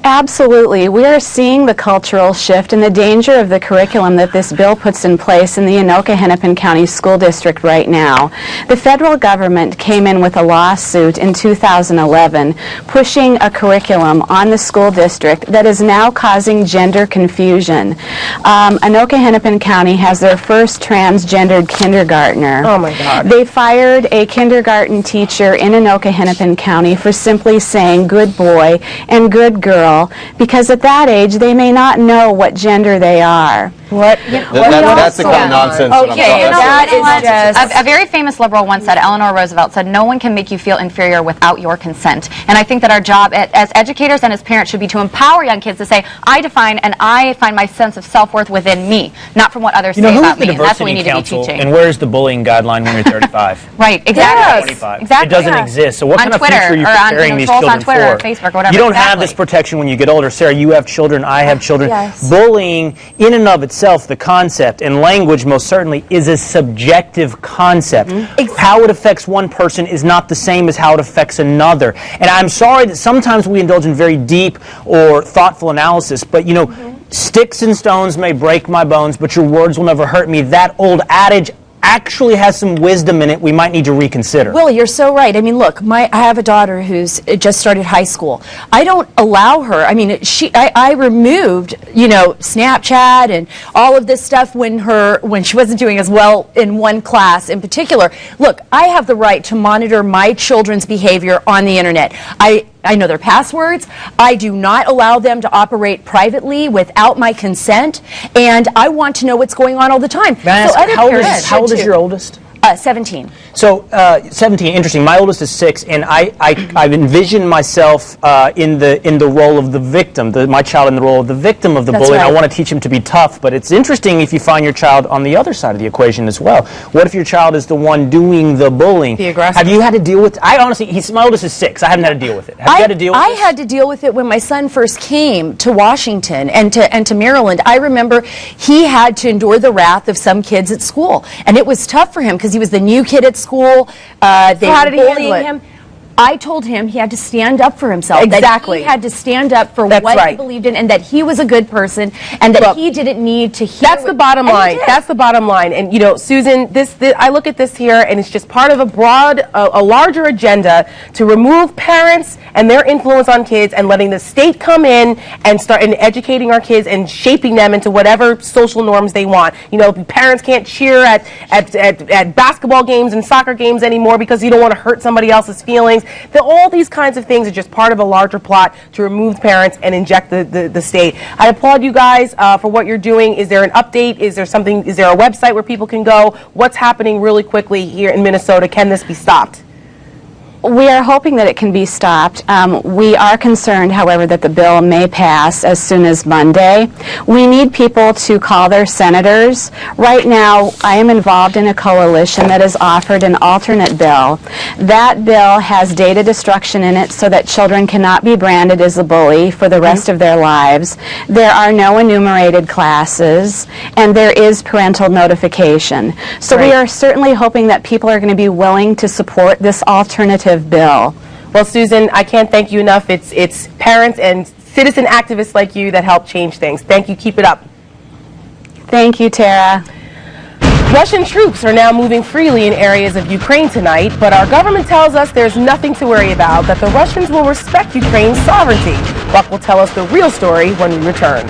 Absolutely. We are seeing the cultural shift and the danger of the curriculum that this bill puts in place in the Anoka-Hennepin County School District right now. The federal government came in with a lawsuit in 2011 pushing a curriculum on the school district that is now causing gender confusion. Anoka-Hennepin County has their first transgendered kindergartner. Oh my God. They fired a kindergarten teacher in Anoka-Hennepin County for simply saying good boy and good girl, because at that age they may not know what gender they are. What? That's the kind of nonsense Okay, that I'm A very famous liberal once said, Eleanor Roosevelt said, no one can make you feel inferior without your consent. And I think that our job as educators and as parents should be to empower young kids to say, I define and I find my sense of self-worth within me, not from what others say about me. And that's what we need to be teaching. And where's the bullying guideline when you're 35? Right, exactly. Yes. Exactly. It doesn't exist. So what on kind of Twitter, future are you preparing these trolls children on Twitter, for? Facebook, whatever. You don't have this protection when you get older. Sarah, you have children, I have children. Yes. Bullying, in and of itself, the concept, and language most certainly, is a subjective concept. How it affects one person is not the same as how it affects another. And I'm sorry that sometimes we indulge in very deep or thoughtful analysis, but you know, sticks and stones may break my bones, but your words will never hurt me. That old adage actually has some wisdom in it we might need to reconsider. Willie, you're so right. I mean, look, I have a daughter who's just started high school. I don't allow her. I mean, I removed, you know, Snapchat and all of this stuff when she wasn't doing as well in one class in particular. Look, I have the right to monitor my children's behavior on the internet. I know their passwords. I do not allow them to operate privately without my consent, and I want to know what's going on all the time. May I ask, how old is your oldest? 17. So 17, interesting. My oldest is 6, and I've envisioned myself in the role of the victim. My child in the role of the victim of the bully. Right. And I want to teach him to be tough. But it's interesting if you find your child on the other side of the equation as well. What if your child is the one doing the bullying? The aggressor. Have you had to deal with? I honestly, my oldest is 6. I haven't had to deal with it. Have you had to deal with I this? had to deal with it when my son first came to Washington and to Maryland. I remember he had to endure the wrath of some kids at school, and it was tough for him because he was the new kid at school. They how were did he handle bullying it? him. I told him he had to stand up for himself. Exactly. That he had to stand up for That's what right. he believed in, and that he was a good person, and that he didn't need to hear. That's the bottom line. That's the bottom line. And you know, Susan, this I look at this here, and it's just part of a larger agenda to remove parents and their influence on kids, and letting the state come in and start educating our kids and shaping them into whatever social norms they want. You know, parents can't cheer at basketball games and soccer games anymore because you don't want to hurt somebody else's feelings. All these kinds of things are just part of a larger plot to remove parents and inject the state. I applaud you guys for what you're doing. Is there an update? Is there a website where people can go? What's happening really quickly here in Minnesota? Can this be stopped? We are hoping that it can be stopped. We are concerned, however, that the bill may pass as soon as Monday. We need people to call their senators. Right now, I am involved in a coalition that has offered an alternate bill. That bill has data destruction in it so that children cannot be branded as a bully for the rest of their lives. There are no enumerated classes, and there is parental notification. So we are certainly hoping that people are going to be willing to support this alternative bill. Well, Susan, I can't thank you enough. It's parents and citizen activists like you that help change things. Thank you. Keep it up. Thank you, Tara. Russian troops are now moving freely in areas of Ukraine tonight, but our government tells us there's nothing to worry about, that the Russians will respect Ukraine's sovereignty. Buck will tell us the real story when we return.